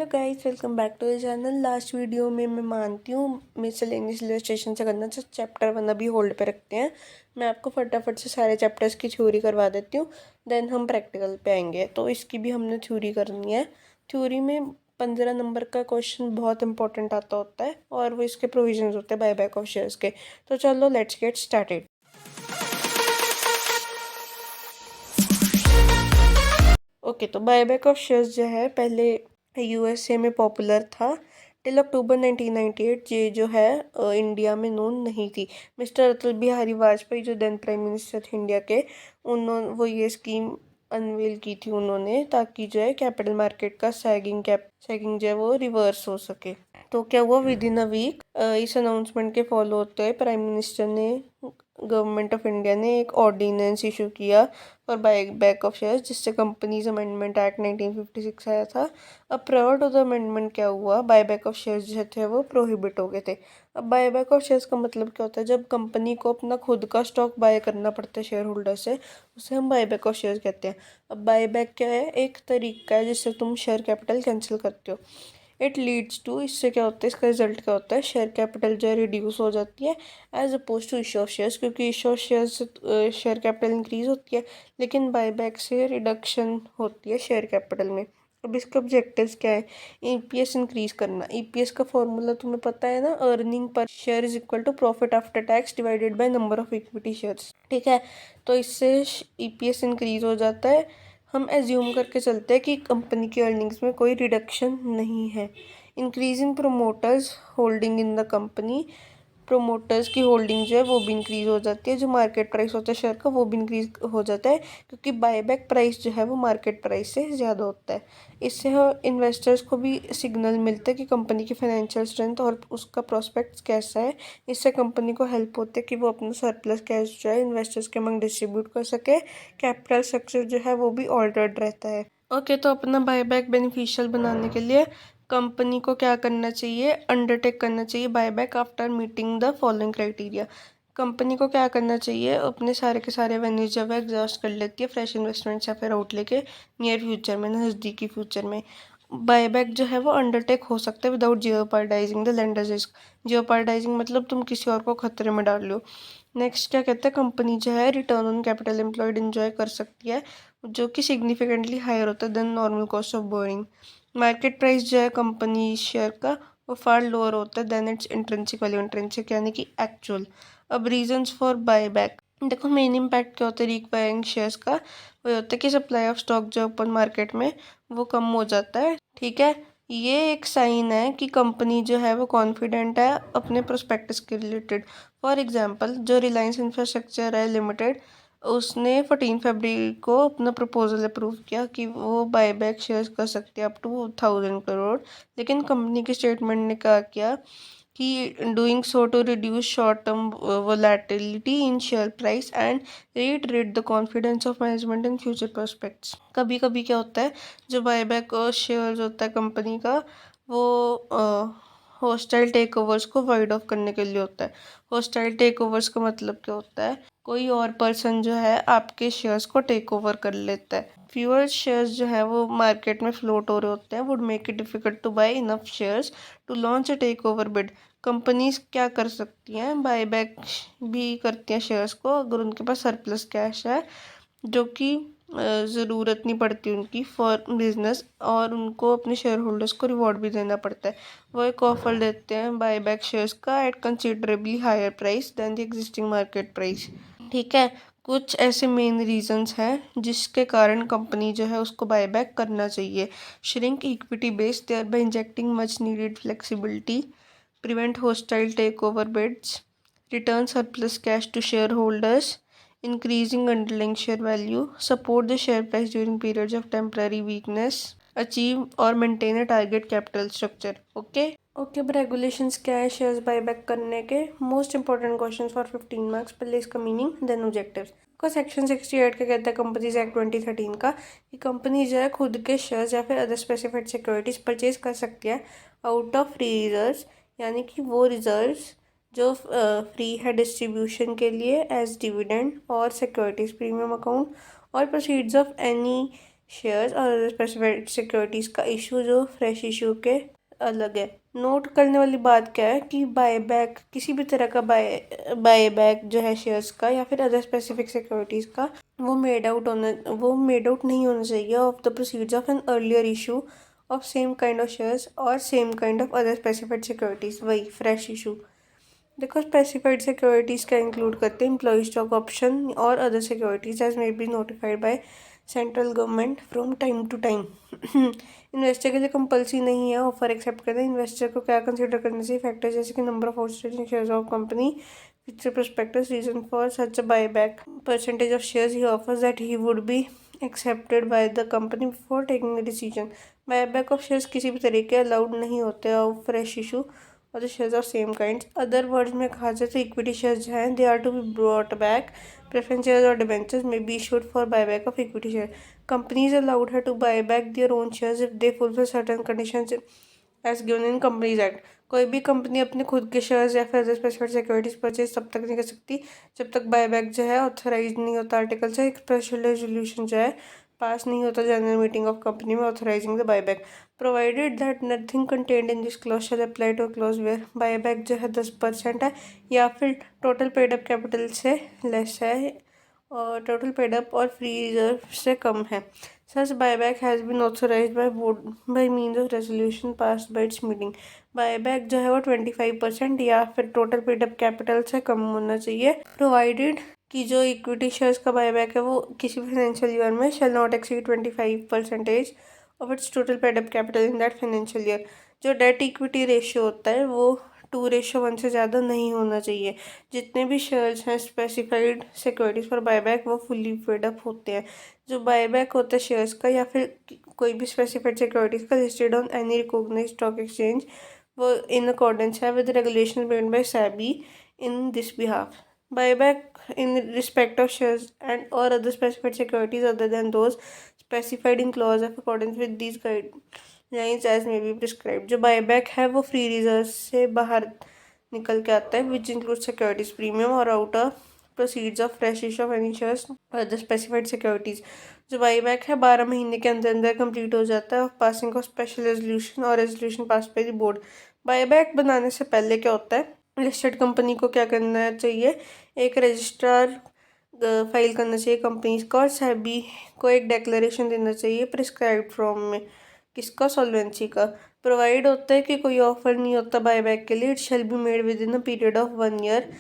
Hello guys, welcome back to the channel. Last video में मैं मानती हूँ मिसलेनियस इलस्ट्रेशन से करना, तो चैप्टर 1 अभी होल्ड पे रखते हैं। मैं आपको फटाफट से सारे चैप्टर्स की थ्योरी करवा देती हूँ, देन हम प्रैक्टिकल पे आएंगे। तो इसकी भी हमने थ्योरी करनी है। थ्योरी में 15 नंबर का क्वेश्चन बहुत इंपॉर्टेंट आता होता है और वो इसके प्रोविजंस होते हैं बायबैक ऑफ शेयर्स के। तो चलो लेट्स गेट स्टार्टेड। ओके, तो बायबैक ऑफ शेयर्स जो है पहले यूएसए में पॉपुलर था टिल अक्टूबर 1998। ये जो है इंडिया में नोन नहीं थी। मिस्टर अटल बिहारी वाजपेयी जो देन प्राइम मिनिस्टर थे इंडिया के, उन्होंने वो ये स्कीम अनवील की थी उन्होंने, ताकि जो है कैपिटल मार्केट का सैगिंग जो है वो रिवर्स हो सके। तो क्या हुआ, विद इन अ वीक इस अनाउंसमेंट के फॉलो होते हुए प्राइम मिनिस्टर ने, गवर्नमेंट ऑफ इंडिया ने एक ऑर्डिनेंस इशू किया फॉर बायबैक ऑफ शेयर्स, जिससे कंपनीज अमेंडमेंट एक्ट 1956 आया था। अब प्रायर टू द अमेंडमेंट क्या हुआ, बायबैक ऑफ शेयर्स जो थे वो प्रोहिबिट हो गए थे। अब बायबैक ऑफ शेयर्स का मतलब क्या होता है, जब कंपनी को अपना खुद का स्टॉक बाय करना पड़ता है शेयर होल्डर से, उसे हम बायबैक ऑफ शेयर्स कहते हैं। अब बायबैक क्या है, एक तरीका है जिससे तुम शेयर कैपिटल कैंसिल करते हो। इट लीड्स टू, इससे क्या होता है, इसका रिजल्ट क्या होता है, शेयर कैपिटल जो है रिड्यूस हो जाती है as oppose to issue of shares, क्योंकि इशू ऑफ शेयर्स से शेयर कैपिटल इंक्रीज होती है, लेकिन बायबैक से रिडक्शन होती है शेयर कैपिटल में। अब इसके ऑब्जेक्टिव्स क्या है, ईपीएस इंक्रीज करना। ईपीएस का फॉर्मूला तुम्हें पता है ना, earning per share is equal to profit after tax divided by number of equity shares. ठीक है, तो इससे ईपीएस इंक्रीज हो जाता है। हम एज्यूम करके चलते हैं कि कंपनी की अर्निंग्स में कोई रिडक्शन नहीं है। Increase in promoters holding in the company, promoters की होल्डिंग जो है वो भी इंक्रीज हो जाती है। जो मार्केट प्राइस होता है शेयर का वो भी इंक्रीज हो जाता है, क्योंकि बायबैक प्राइस जो है वो मार्केट प्राइस से ज़्यादा होता है। इससे इन्वेस्टर्स को भी सिग्नल मिलता है कि कंपनी की फाइनेंशियल स्ट्रेंथ और उसका प्रोस्पेक्ट्स कैसा है। इससे कंपनी को हेल्प होती है कि वो अपना सरप्लस कैश जो है इन्वेस्टर्स के अमंग डिस्ट्रीब्यूट कर सके। कैपिटल स्ट्रक्चर जो है वो भी ऑल्टर्ड रहता है। ओके, तो अपना बायबैक बेनिफिशियल बनाने के लिए कंपनी को क्या करना चाहिए, अंडरटेक करना चाहिए buyback after meeting the following criteria. Company को क्या करना चाहिए, अपने सारे के सारे वेन्यूज जब एग्जॉस्ट कर लेती है फ्रेश इन्वेस्टमेंट्स या फिर आउटले के नियर फ्यूचर में, नज़दीकी फ्यूचर में, बायबैक जो है वो अंडरटेक हो सकता है विदाउट जियोपार्डाइजिंग द लेंडर्स रिस्क। जियोपार्डाइजिंग मतलब तुम किसी और को खतरे में डाल लो। नेक्स्ट क्या कहते हैं, कंपनी जो है return on capital employed enjoy कर सकती है, जो कि सिग्निफिकेंटली हायर होता है than normal cost of borrowing. Market price जो है कंपनी शेयर का वो फार लोअर होता है than its intrinsic value, intrinsic यानी कि एक्चुअल। अब रीजंस फॉर बायबैक, देखो मेन इम्पैक्ट क्या होता है रिक्वायरिंग शेयर्स का, वो होता है कि सप्लाई ऑफ स्टॉक जो ओपन मार्केट में वो कम हो जाता है। ठीक है, ये एक साइन है कि कंपनी जो है वो कॉन्फिडेंट है अपने प्रोस्पेक्टस के रिलेटेड। फॉर एग्जांपल जो रिलायंस इंफ्रास्ट्रक्चर है लिमिटेड, उसने 14 फरवरी को अपना प्रपोजल अप्रूव किया कि वो बायबैक शेयर्स कर सकते हैं अप टू 1000 करोड़। लेकिन कंपनी के स्टेटमेंट ने कहा क्या कि doing so to reduce short term volatility in share price and reiterate the confidence of management in future prospects. कभी कभी क्या होता है, जो बायबैक शेयर्स होता है कंपनी का, वो हॉस्टाइल टेक ओवर्स को वाइड ऑफ करने के लिए होता है। हॉस्टाइल टेक ओवर्स का मतलब क्या होता है, कोई और पर्सन जो है आपके शेयर्स को टेक ओवर कर लेता है। फ्यूअर शेयर्स जो है वो मार्केट में फ्लोट हो रहे होते हैं, would make it difficult to buy enough shares to launch a take over bid. Companies क्या कर सकती हैं, बायबैक भी करती हैं शेयर्स को अगर उनके पास सरप्लस कैश है, जो कि ज़रूरत नहीं पड़ती उनकी फॉर बिजनेस, और उनको अपने शेयर होल्डर्स को रिवॉर्ड भी देना पड़ता है। वो एक ऑफर देते हैं बायबैक शेयर्स का at considerably higher price than the existing market price. ठीक है, कुछ ऐसे मेन रीजंस हैं जिसके कारण कंपनी जो है उसको बायबैक करना चाहिए। Shrink equity base thereby injecting much needed flexibility, prevent hostile takeover bids, return surplus cash to shareholders, increasing underlying share value, support the share price during periods of temporary weakness, achieve or maintain a target capital structure. Okay? Okay, अब regulations क्या है shares buyback करने के। Most important question for 15 marks, पहले इसका meaning then objectives का। Section 68 का कहता है कंपनीज एक्ट 2013 का कि कंपनी जो है खुद के शेयर्स या फिर अदर स्पेसिफाइड सिक्योरिटीज परचेज कर सकती है आउट ऑफ फ्री रिजर्व्स, यानी कि वो रिजर्व्स जो फ्री है डिस्ट्रीब्यूशन के लिए एज डिविडेंड और सिक्योरिटीज प्रीमियम अकाउंट और प्रोसीड्स ऑफ एनी शेयर्स और स्पेसिफाइड सिक्योरिटीज़ का इशू जो फ्रेश इशू के अलग है। नोट करने वाली बात क्या है कि बायबैक किसी भी तरह का बायबैक जो है शेयर्स का या फिर अदर स्पेसिफिक सिक्योरिटीज़ का वो मेड आउट नहीं होना चाहिए of the proceeds of an earlier issue of same kind of shares और same kind of other specified securities, वही फ्रेश इशू। देखो स्पेसिफाइड सिक्योरिटीज़ क्या इंक्लूड करते हैं, एम्प्लॉय स्टॉक ऑप्शन और other securities as may be notified by central government from time to time. Investor के लिए compulsory नहीं है ऑफर एक्सेप्ट करना। इन्वेस्टर को क्या कंसिडर करना चाहिए, फैक्टर जैसे कि number of outstanding shares of company, future prospectus, reason for such a buyback, percentage of shares he offers that he would be accepted by the company before taking a decision. Buyback of shares किसी भी तरीके allowed नहीं होते of fresh issue और the shares of same kind. Other words में कहा जाए तो इक्विटी शेयर्स जो हैं they are to be brought back. Preference shares और डिबेंचर्स में be issued for buyback of equity share. Companies allowed है to buy back their own shares if they fulfil certain conditions as given in companies act. कोई भी company अपने खुद के shares या फिर स्पेसिफाइड सिक्योरिटीज परचेज तब तक नहीं कर सकती जब तक बायबैक जो है ऑथराइज नहीं होता आर्टिकल से। एक स्पेशल रेजोल्यूशन जो है पास नहीं होता जनरल मीटिंग ऑफ कंपनी में authorising the buyback, provided that nothing contained in this clause shall apply to clause where buyback जो है 10% है या फिर टोटल पेड अप कैपिटल से लेस है और टोटल पेड अप और फ्री रिजर्व से कम है। Such buyback has been authorised by board by means of resolution passed by its meeting. Buyback जो है वो 25% या फिर टोटल पेड अप कैपिटल से कम होना चाहिए, प्रोवाइडेड कि जो इक्विटी शेयर्स का बायबैक है वो किसी फाइनेंशियल ईयर में shall not exceed 25% of its total paid up capital in that financial year. जो डेट इक्विटी रेशियो होता है वो 2:1 से ज़्यादा नहीं होना चाहिए। जितने भी शेयर्स हैं स्पेसिफाइड सिक्योरिटीज़ फॉर बायबैक वो फुली पेड अप होते हैं। जो बायबैक होता है शेयर्स का या फिर कोई भी स्पेसिफाइड सिक्योरिटीज़ का listed on any recognized stock exchange वो इन अकॉर्डेंस है with regulation made by SEBI in this behalf. Buyback in respect of shares and or other specified securities other than those specified in clause of accordance with these guidelines as may be prescribed। जो buyback है वो free reserve से बाहर निकल के आता है which include securities premium और outer proceeds of fresh issue of any shares और द स्पेसिफाइड सिक्योरिटीज। जो बायबैक है 12 महीने के अंदर अंदर कंप्लीट हो जाता है पासिंग ऑफ स्पेशल रेजोल्यूशन और resolution pass by the board. Buyback बनाने से पहले क्या होता है, लिस्टेड कंपनी को क्या करना चाहिए, एक रजिस्ट्रार फाइल करना चाहिए कंपनीज का और सेबी को एक डिक्लेरेशन देना चाहिए प्रिस्क्राइब्ड फॉर्म में। किसका, सॉल्वेंसी का। प्रोवाइड होता है कि कोई ऑफर नहीं होता बायबैक के लिए, it shall be made within a period of 1 year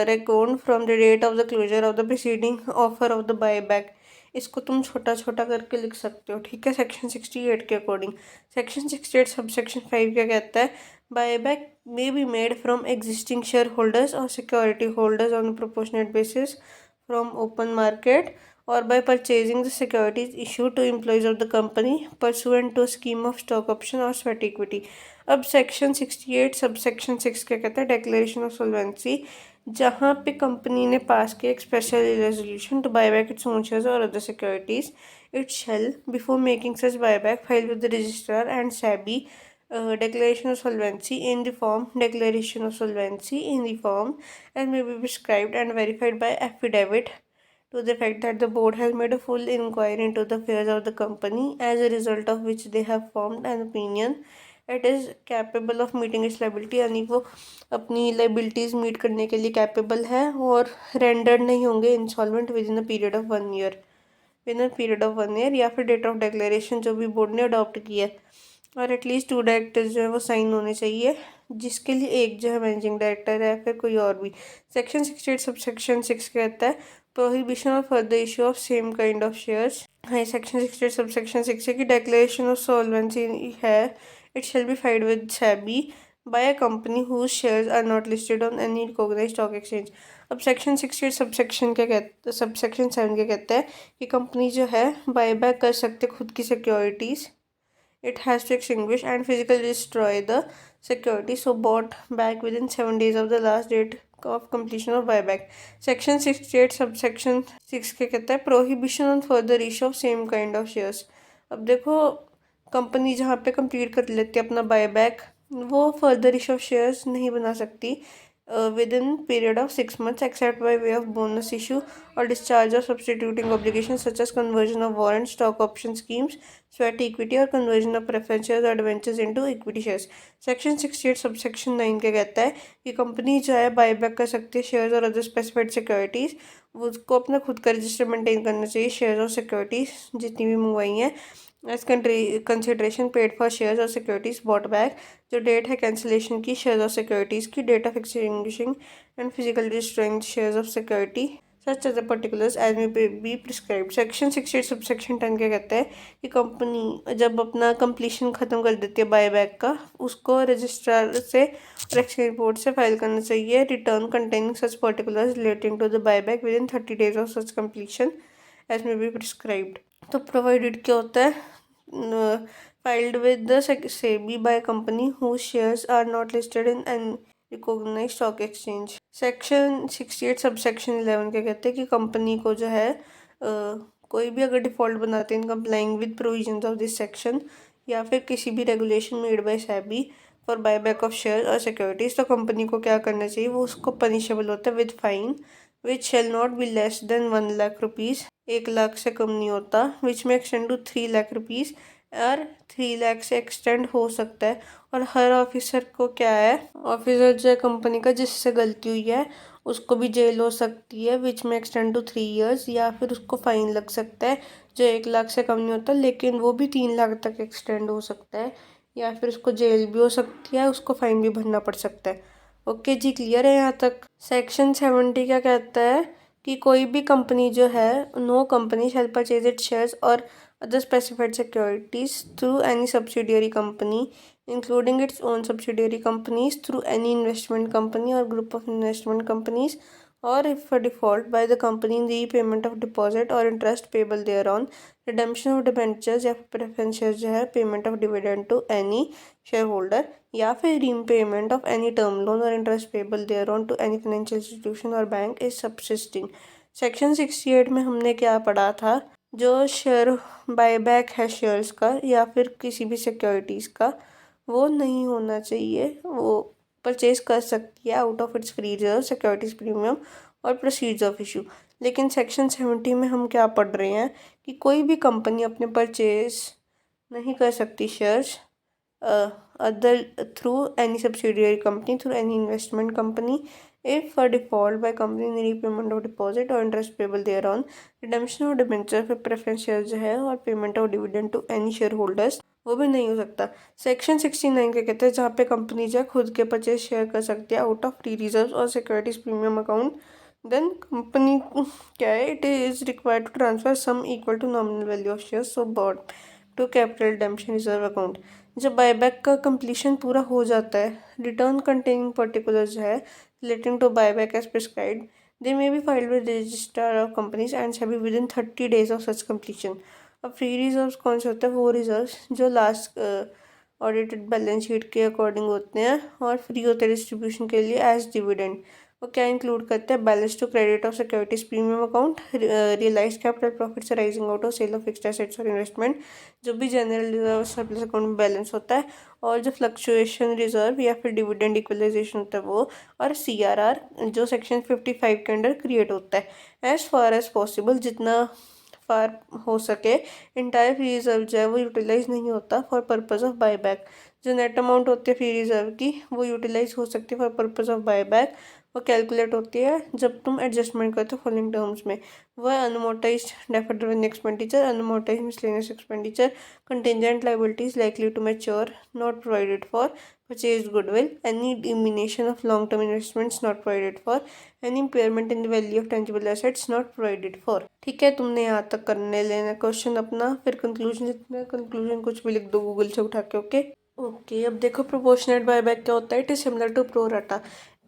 record from the date of the closure of the preceding offer of the buyback. इसको तुम छोटा छोटा करके लिख सकते हो, ठीक है, सेक्शन 68 के अकॉर्डिंग। सेक्शन 68 सब सेक्शन 5 क्या कहता है, buyback may be made from existing shareholders or security holders on a proportionate basis from open market or by purchasing the securities issued to employees of the company pursuant to a scheme of stock option or sweat equity। अब section 68 sub section 6 क्या कहता है, declaration of solvency. जहाँ पे company ने पास किया एक special resolution to buy back its own shares और other securities, it shall before making such buyback file with the registrar and SEBI declaration of solvency in the form declaration of solvency in the form and may be prescribed and verified by affidavit to the fact that the board has made a full inquiry into the affairs of the company as a result of which they have formed an opinion it is capable of meeting its liability। यानी वो अपनी liabilities meet करने के लिए capable है और rendered नहीं होंगे insolvent within a period of 1 year, with in period of 1 year, या फिर डेट ऑफ डिक्लेरेशन जो भी बोर्ड ने अडॉप्ट किया है और एटलीस्ट 2 डायरेक्टर्स जो है वो साइन होने चाहिए, जिसके लिए एक जो है मैनेजिंग डायरेक्टर है या फिर कोई और भी। सेक्शन 68 सब सेक्शन 6 कहता है prohibition of further issue of same kind of shares है। सेक्शन 68 सब सेक्शन 6 है कि डिक्लेरेशन ऑफ सॉल्वेंसी है it shall be filed with SEBI by a company whose shares are not listed on any recognized stock exchange. अब section 68 sub section क्या कहता है, sub section 7 क्या कहता है कि कंपनी जो है बायबैक कर सकते खुद की securities, it has to extinguish and physically destroy the security so bought back within 7 days of the last date of completion of buyback। section 68 subsection 6 क्या कहता है prohibition on further issue of same kind of shares। अब देखो company जहाँ पे complete कर लेती है अपना बायबैक वो फर्दर इशू ऑफ शेयर्स नहीं बना सकती within period of 6 months, except by way of bonus issue or discharge of substituting obligations such as conversion of warrant, stock option schemes, sweat equity और conversion of preference shares or debentures into equity shares. Section 68 subsection 9 क्या कहता है कि company जो है buyback कर सकती है शेयर्स और अदर स्पेसिफाइड सिक्योरिटीज़, उसको अपना खुद का रजिस्टर मेंटेन करना चाहिए शेयर्स और सिक्योरिटीज़ जितनी भी मंगवाई हैं as consideration paid for shares और सिक्योरिटीज़ बॉट बैक, जो डेट है कैंसिलेशन की शेयर्स और सिक्योरिटीज़ की, date of extinguishing and physical destroying shares of security such as the particulars as may be prescribed. Section 68 sub section 10 क्या कहता है कि कंपनी जब अपना कंप्लीशन ख़त्म कर देती है बायबैक का, उसको रजिस्ट्रार से और एक्सचेंज बोर्ड से फाइल करना चाहिए return containing such particulars relating to the buyback within 30 days of such completion as may be prescribed. तो प्रोवाइडेड क्या होता है, filed with the SEBI by a company whose shares are not listed in an recognized stock exchange. Section 68 subsection 11 क्या कहते हैं कि company को जो है कोई भी अगर डिफ़ॉल्ट बनाते हैं इन complying with provisions of this section या फिर किसी भी regulation made by SEBI for buyback of share और सिक्योरिटीज़, तो कंपनी को क्या करना चाहिए, वो उसको पनिशेबल होता है with fine which shall not be less than 1,00,000 rupees, 1 lakh से कम नहीं होता, विच में एक्सटेंड टू 3,00,000 रुपीज़ और 3 लाख से एक्सटेंड हो सकता है. और हर ऑफिसर को क्या है, ऑफिसर जो है कंपनी का जिससे गलती हुई है उसको भी जेल हो सकती है विच में एक्सटेंड टू 3 years, या फिर उसको फाइन लग सकता है जो 1 लाख से कम नहीं होता लेकिन वो भी 3 लाख तक एक्सटेंड हो सकता है, या फिर उसको जेल भी हो सकती है, उसको फाइन भी भरना पड़ सकता है. ओके जी, क्लियर है यहाँ तक. सेक्शन 70 क्या कहता है कि कोई भी कंपनी जो है, no company shall purchase it shares और other specified securities through any subsidiary company, including its own subsidiary companies, through any investment company or group of investment companies, or if a default by the company in the repayment of deposit or interest payable thereon, redemption of debentures या preference shares जो है, payment of dividend to any shareholder, या फिर repayment of any term loan or interest payable thereon to any financial institution or bank is subsisting. Section 68 में हमने क्या पढ़ा था, जो शेयर बायबैक है शेयर्स का या फिर किसी भी सिक्योरिटीज़ का, वो नहीं होना चाहिए, वो परचेज कर सकती है out of its free reserve securities premium और प्रोसीड्स ऑफ इशू. लेकिन सेक्शन 70 में हम क्या पढ़ रहे हैं कि कोई भी कंपनी अपने परचेज नहीं कर सकती shares other through any subsidiary company, through any investment company, if a default by company in repayment of deposit or interest payable thereon, redemption of debenture फिर preference shares जो है और payment of dividend to any shareholders, वो भी नहीं हो सकता. Section 69 क्या कहते हैं, जहाँ पे कंपनी जो है खुद के परचेज शेयर कर सकती है आउट ऑफ फ्री रिजर्व और securities premium account, then company क्या है, it is required to transfer sum equal to nominal value of shares so bought to capital redemption reserve account. जब बायबैक का completion पूरा हो जाता है, रिटर्न कंटेनिंग पर्टिकुलर जो है relating to buyback as prescribed, they may be filed with the register of companies and shall be within 30 days of such completion. अब free reserves कौन से होते हैं, वो रिजर्व्स जो लास्ट ऑडिटेड बैलेंस शीट के अकॉर्डिंग होते हैं और फ्री होते हैं डिस्ट्रीब्यूशन के लिए एज डिविडेंड. वो क्या इंक्लूड करते हैं, balance to credit of securities premium account, realize capital profits arising out of sale of fixed assets और इन्वेस्टमेंट, जो भी जनरल रिजर्व सरप्लस अकाउंट में बैलेंस होता है, और जो फ्लक्चुएशन रिजर्व या फिर डिविडेंड इक्वलाइजेशन होता है वो, और CRR जो सेक्शन 55 के अंडर क्रिएट होता है. एज फार एज पॉसिबल, जितना फार हो सके, इंटायर फ्री रिजर्व जो है वो यूटिलाइज नहीं होता फॉर पर्पज़ ऑफ बायबैक. जो नेट अमाउंट होती है फ्री रिजर्व की वो यूटिलाइज हो सकती है फॉर पर्पज़ ऑफ बायबैक. वो कैलकुलेट होती है जब तुम एडजस्टमेंट करते हो फॉलोइंग टर्म्स में. वह unamortised deferred revenue expenditure, unamortised miscellaneous expenditure, contingent liabilities likely to mature not provided for, purchased goodwill, any diminution of long-term investments not provided for, any impairment in the value of tangible assets not provided for. ठीक है, तुमने यहाँ तक करने लेना question अपना, फिर conclusion लिखना, कंक्लूजन कुछ भी लिख दो गूगल से उठा के. ओके ओके, अब देखो प्रोपोर्शनेट बायबैक क्या होता है. It is similar to pro rata.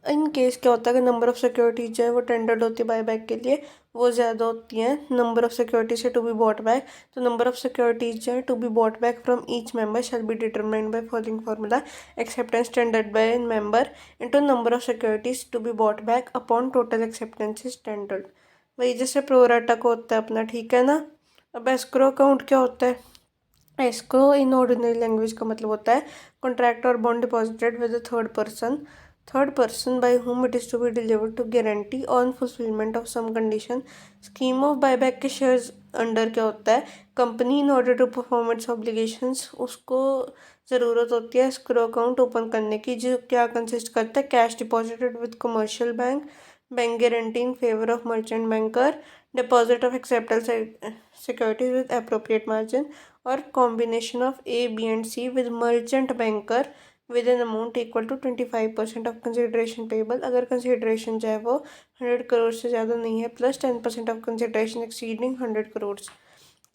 In case क्या होता है कि नंबर ऑफ सिक्योरिटीज जो है वो टेंडर्ड होती है बायबैक के लिए, वो ज़्यादा होती हैं नंबर ऑफ सिक्योरिटीज से टू बी बॉट बैक. तो नंबर ऑफ सिक्योरिटीज जो है to be bought back from each member shall be determined by following formula, acceptance tendered by member into number of securities to be bought back upon total acceptance standard. वही जैसे pro rata को होता है अपना, ठीक है ना. अब एस्क्रो अकाउंट क्या होता है, एस्क्रो इन ऑर्डिनरी लैंग्वेज का मतलब होता है कॉन्ट्रैक्ट और bond deposited with the third person third person by whom it is to be delivered to guarantee on fulfillment of some condition। Scheme of buyback के shares under क्या होता है, company in order to perform its obligations, उसको ज़रूरत होती है escrow account open करने की, जो क्या कंसिस्ट करता है cash deposited with commercial bank, bank guarantee in favour of merchant banker, deposit of acceptable securities with appropriate margin, और combination of A B and C with merchant banker with an amount equal to 25% of consideration payable. अगर consideration जो है वो 100 करोड़ से ज़्यादा नहीं है, plus 10% of consideration exceeding 100 crore.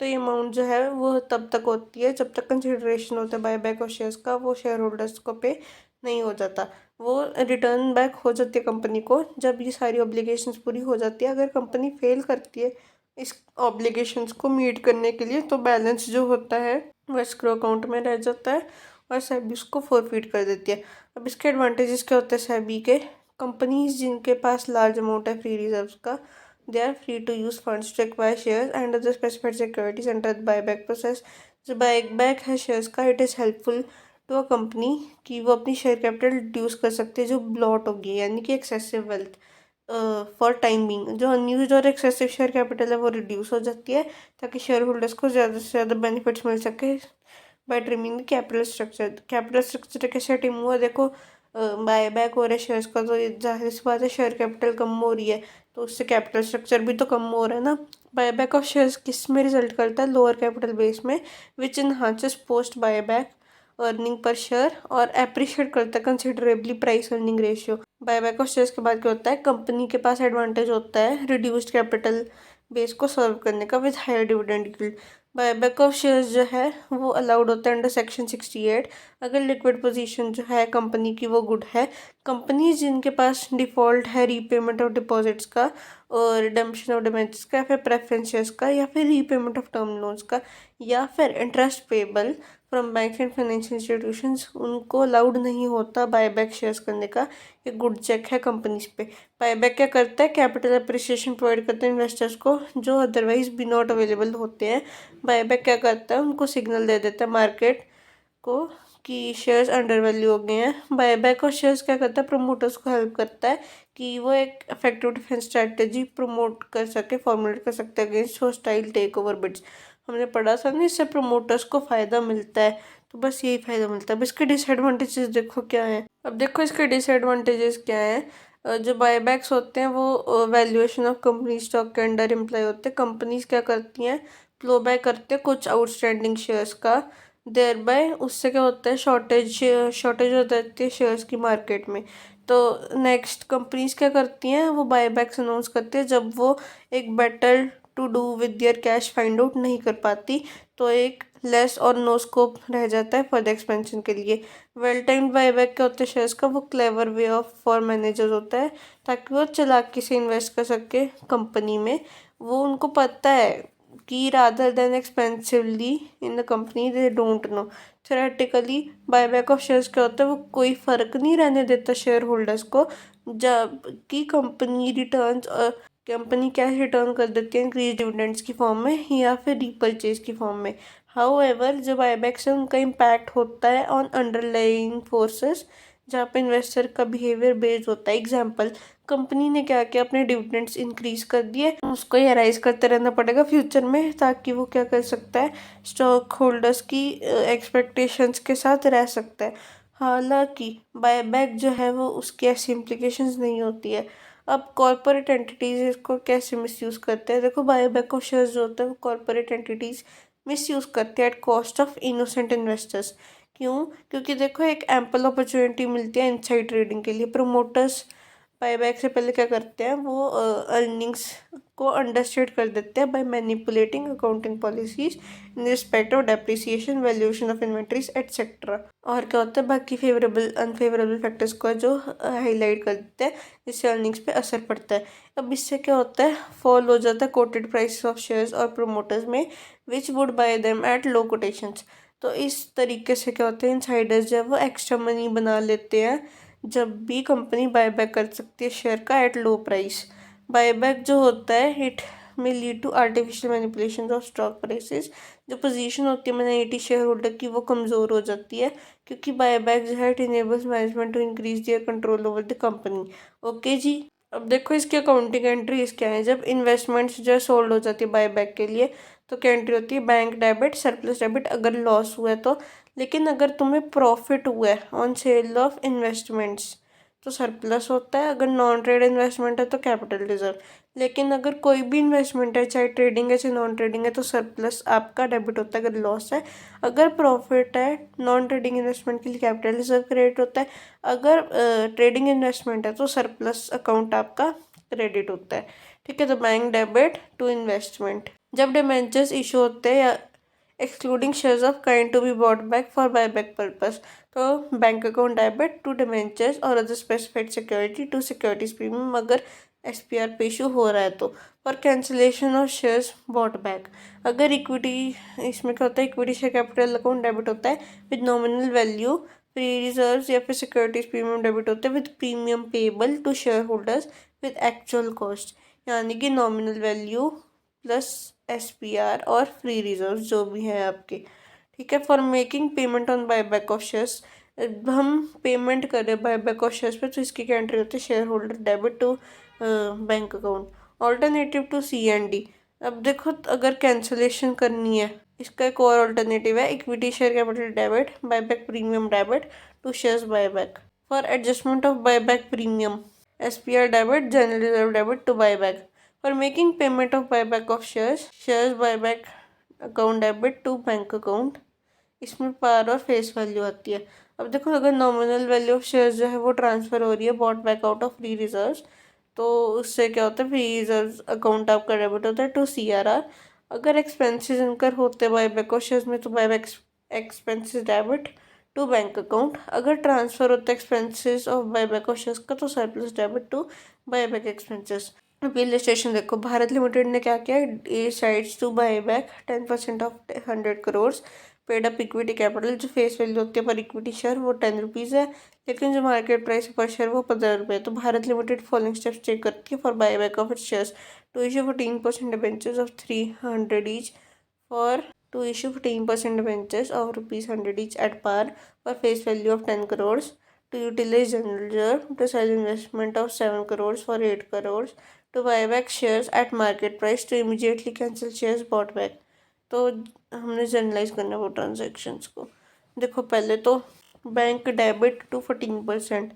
तो ये अमाउंट जो है वो तब तक होती है जब तक कंसिडरेशन होता है बायबैक ऑफ शेयर्स का, वो शेयर होल्डर्स को पे नहीं हो जाता, वो रिटर्न बैक हो जाती है कंपनी को जब ये सारी ऑब्लिगेशंस पूरी हो जाती है। अगर कंपनी फेल करती है इस ऑब्लिगेशंस को मीट करने के लिए, तो बैलेंस जो होता है वो एस्क्रो अकाउंट में रह जाता है और सेबी उसको फोरफीट कर देती है। अब इसके एडवांटेजेस क्या होते हैं सेबी के, कंपनीज जिनके पास लार्ज अमाउंट है फ्री रिजर्व्स का, they are free to use funds to acquire shares and other specified securities under the buyback process। जो बायबैक है शेयर्स का, it is helpful to a company कि वो अपनी शेयर कैपिटल रिड्यूस कर सकती है जो ब्लॉट होगी, यानी कि excessive wealth for time being. जो अनयूज और एक्सेसिव शेयर कैपिटल है वो रिड्यूस हो जाती है ताकि शेयर होल्डर्स को ज़्यादा से ज़्यादा बेनिफिट्स मिल सके by trimming the capital structure. Capital structure कैसे ट्रिम हुआ, देखो बायबैक हो रहा है शेयर्स का, तो जाहिर सी बात है शेयर कैपिटल कम हो रही है, तो उससे कैपिटल स्ट्रक्चर भी तो कम हो रहा है ना। बायबैक ऑफ शेयर्स किस में रिजल्ट करता है, लोअर कैपिटल बेस में, which enhances post buyback earning per share और अप्रिशिएट करता है considerably price earning ratio. Buyback of shares के बाद क्या होता है, कंपनी के पास एडवांटेज होता है रिड्यूस्ड कैपिटल बेस को सर्व करने का with higher dividend yield. Buyback of shares जो है वो अलाउड होता है अंडर सेक्शन 68 अगर लिक्विड पोजीशन जो है कंपनी की वो गुड है। कंपनी जिनके पास डिफ़ॉल्ट है रीपेमेंट ऑफ डिपॉजिट्स का और रिडेम्पशन ऑफ डिबेंचर्स का, या फिर प्रेफरेंस शेयर्स का, या फिर रीपेमेंट ऑफ टर्म लोन्स का, या फिर interest payable from bank and financial institutions, उनको अलाउड नहीं होता बायबैक शेयर्स करने का। ये गुड चेक है कंपनीज पे। बायबैक क्या करता है, कैपिटल अप्रिसिएशन प्रोवाइड करता है इन्वेस्टर्स को जो अदरवाइज भी नॉट अवेलेबल होते हैं। बायबैक क्या करता है, उनको सिग्नल दे देता है मार्केट को कि शेयर्स अंडर वैल्यू हो गए हैं। बायबैक और शेयर्स क्या करता है, प्रमोटर्स को हेल्प करता है कि वो एक इफेक्टिव डिफेंस स्ट्रैटेजी प्रमोट कर सके, फॉर्मुलेट कर सकते हैं against hostile take over bids. हमने पढ़ा था ना, इससे प्रमोटर्स को फ़ायदा मिलता है, तो बस यही फ़ायदा मिलता है। अब इसके डिसएडवांटेजेस देखो क्या है। अब देखो इसके डिसएडवांटेजेस क्या है। जो बायबैक्स होते हैं वो वैल्यूएशन ऑफ कंपनी स्टॉक के अंडर इम्प्लाई होते हैं। कंपनीज क्या करती हैं, फ्लो बैक करते हैं कुछ आउटस्टैंडिंग शेयर्स का, देयर बाय उससे क्या होता है शॉर्टेज हो जाती है शेयर्स की मार्केट में। तो नेक्स्ट कंपनीज क्या करती हैं, वो बायबैक्स अनाउंस करती है जब वो एक better to do with their cash find out नहीं कर पाती, तो एक लेस और नो स्कोप रह जाता है फर्दर एक्सपेंशन के लिए। वेल टाइम्ड बायबैक क्या होता है शेयर्स का, वो clever way of for managers होता है ताकि वो चालाकी से इन्वेस्ट कर सके कंपनी में। वो उनको पता है कि rather than expensively in the company they don't know. Theoretically buyback of shares क्या होता है, वो कोई फ़र्क नहीं रहने देता शेयर होल्डर्स को, जब कि कंपनी कैश रिटर्न कर देती है इंक्रीज डिविडेंड्स की फॉर्म में या फिर रीपरचेज की फॉर्म में। हाउएवर जो बायबैक से उनका इम्पैक्ट होता है ऑन अंडरलाइंग फोर्सेस, जहाँ पे इन्वेस्टर का बिहेवियर बेस्ड होता है। एग्जाम्पल, कंपनी ने क्या किया, अपने डिविडेंड्स इंक्रीज कर दिए, उसको ये राइज करते रहना पड़ेगा फ्यूचर में ताकि वो क्या कर सकता है, स्टॉक होल्डर्स की एक्सपेक्टेशंस के साथ रह सकता है। हालांकि बायबैक जो है वो उसकी ऐसी इम्प्लीकेशंस नहीं होती है। अब कॉर्पोरेट एंटिटीज इसको कैसे मिसयूज़ करते हैं, देखो बायबैक ऑफ शेयर्स जो होता है वो कॉर्पोरेट एंटिटीज़ मिसयूज़ करते हैं at cost of innocent investors. क्यों, क्योंकि देखो एक एम्पल अपॉर्चुनिटी मिलती है इनसाइड ट्रेडिंग के लिए। प्रमोटर्स बायबैक से पहले क्या करते हैं, वो अर्निंग्स को अंडरस्टेट कर देते हैं by manipulating accounting policies in respect of depreciation, valuation of inventories etcetera. और क्या होता है, बाकी फेवरेबल अनफेवरेबल फैक्टर्स को जो हाईलाइट कर देते हैं जिससे अर्निंग्स पे असर पड़ता है। अब इससे क्या होता है, फॉल हो जाता है कोटेड प्राइस ऑफ शेयर्स और प्रमोटर्स में which would buy them at low quotations. तो इस तरीके से क्या होता है, इनसाइडर्स जब वो एक्स्ट्रा मनी बना लेते हैं जब भी कंपनी बायबैक कर सकती है शेयर का एट लो प्राइस। बायबैक जो होता है इट में lead to artificial manipulation of stock prices. जो पोजीशन होती है माइनॉरिटी शेयर होल्डर की वो कमज़ोर हो जाती है, क्योंकि बायबैक जो है it enables management to increase their control over the company. Okay जी। अब देखो इसकी अकाउंटिंग एंट्रीज क्या है। जब इन्वेस्टमेंट्स जो सोल्ड हो जाती है बायबैक के लिए तो क्या एंट्री होती है, बैंक डेबिट, सरप्लस डेबिट अगर लॉस हुआ है तो। लेकिन अगर तुम्हें प्रॉफिट हुआ है ऑन सेल ऑफ इन्वेस्टमेंट्स तो सरप्लस होता है। अगर नॉन ट्रेड इन्वेस्टमेंट है तो कैपिटल रिजर्व। लेकिन अगर कोई भी इन्वेस्टमेंट है चाहे ट्रेडिंग है चाहे नॉन ट्रेडिंग है तो सरप्लस आपका डेबिट होता है अगर लॉस है। अगर प्रॉफिट है नॉन ट्रेडिंग इन्वेस्टमेंट के लिए कैपिटल रिजर्व क्रेडिट होता है। अगर ट्रेडिंग इन्वेस्टमेंट है तो सरप्लस अकाउंट आपका क्रेडिट होता है। ठीक है, तो बैंक डेबिट टू इन्वेस्टमेंट। जब डिबेंचर्स इशू होते हैं या excluding shares of kind to be bought back for buyback purpose, तो bank account debit to debentures और other specified security to securities premium अगर एसपीआर पे इशू हो रहा है तो। For cancellation of shares bought back, अगर इक्विटी, इसमें क्या होता है, equity share capital account debit होता है with nominal value, free reserve या फिर सिक्योरिटीज प्रीमियम डेबिट होते हैं with premium payable to share holders with actual cost, यानी कि नॉमिनल वैल्यू प्लस एसपीआर और फ्री रिजर्व जो भी है आपके। ठीक है, for making payment on buyback of shares, हम पेमेंट कर रहे हैं बायबैक ऑफ शेयर्स पे तो इसकी क्या एंट्री होती है, share holder debit to bank account. Alternative to CND, अब देखो अगर कैंसिलेशन करनी है इसका एक और ऑल्टरनेटिव है, equity share capital debit, buyback premium debit to shares buyback. For adjustment of buyback premium, SPR debit, general reserve debit to buyback. For making payment of buyback of shares buyback account debit to bank account, इसमें पार और face value आती है। अब देखो अगर nominal value of shares जो है वो ट्रांसफर हो रही है bought back out of free reserves, तो उससे क्या होता है, फ्री रिजर्व अकाउंट आपका डेबिट होता है टू CRR। अगर एक्सपेंसेस इनकर होते हैं बायबैक ऑफ शेयर्स में तो buyback expenses debit to bank account. अगर ट्रांसफर होता है expenses of buyback of shares का तो surplus debit to buyback expenses. अब इलस्ट्रेशन देखो, भारत लिमिटेड ने क्या किया, decides to buy back 10% of 100 crore paid up equity capital. जो फेस वैल्यू होती है पर इक्विटी शेयर वो 10 रुपीज़ है, लेकिन जो मार्केट प्राइस है पर शेयर वो 15 रुपये है। तो Bharat limited following steps take करती है for buy back of its shares, to issue 14% debentures of 300 each, for to issue 15% debentures of ₹100 each at par for face value of 10 crore, to utilize general reserve to sell investment of 7 crores for 8 crores, to buy back shares at market price, to immediately cancel shares bought back। तो हमने generalise करना है वो transactions को। देखो पहले तो bank debit to 14%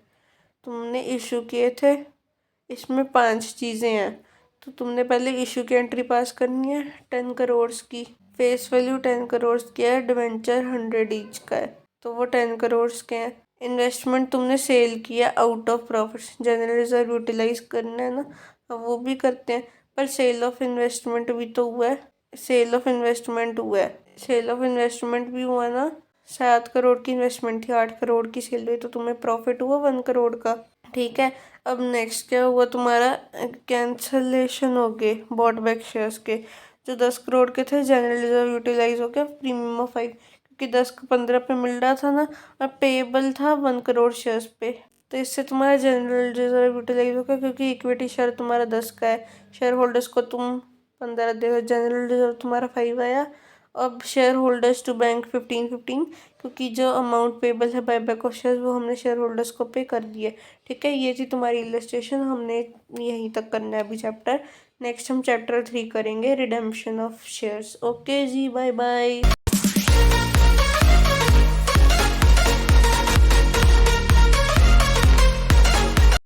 तुमने इशू किए थे, इसमें 5 चीज़ें हैं। तो तुमने पहले इशू की एंट्री पास करनी है 10 करोड़ की, फेस वैल्यू 10 करोड़ की है, डिवेंचर 100 ईच का है तो वो 10 करोड़ के हैं। इन्वेस्टमेंट तुमने सेल किया out of profit, general reserve utilise करना है ना, अब वो भी करते हैं। पर सेल ऑफ इन्वेस्टमेंट भी तो हुआ है, सेल ऑफ इन्वेस्टमेंट हुआ है, सेल ऑफ इन्वेस्टमेंट भी हुआ ना। 7 करोड़ की इन्वेस्टमेंट थी, 8 करोड़ की सेल हुई तो तुम्हें प्रॉफिट हुआ 1 करोड़ का। ठीक है, अब नेक्स्ट क्या हुआ तुम्हारा, कैंसलेशन हो गए बॉट बैक शेयर्स के। जो 10 करोड़ के थे जनरल रिजर्व यूटिलाइज हो गया प्रीमियम ऑफ 5, क्योंकि 10 को 15 पे मिल रहा था ना, और पेएबल था 1 करोड़ शेयर्स पे, तो इससे तुम्हारा जनरल रिजर्व यूटिलाइज होगा क्योंकि इक्विटी शेयर तुम्हारा 10 का है, शेयर होल्डर्स को तुम 15 दे हो, जनरल रिजर्व तुम्हारा 5 आया। अब शेयर होल्डर्स टू बैंक 15 क्योंकि जो अमाउंट पेबल है बाय बैक ऑफ शेयर वो हमने शेयर होल्डर्स को पे कर दिए। ठीक है, ये थी तुम्हारी इलस्ट्रेशन, हमने यहीं तक करना है अभी चैप्टर। नेक्स्ट हम चैप्टर 3 करेंगे, रिडेम्पशन ऑफ शेयर्स। ओके जी, बाय बाय।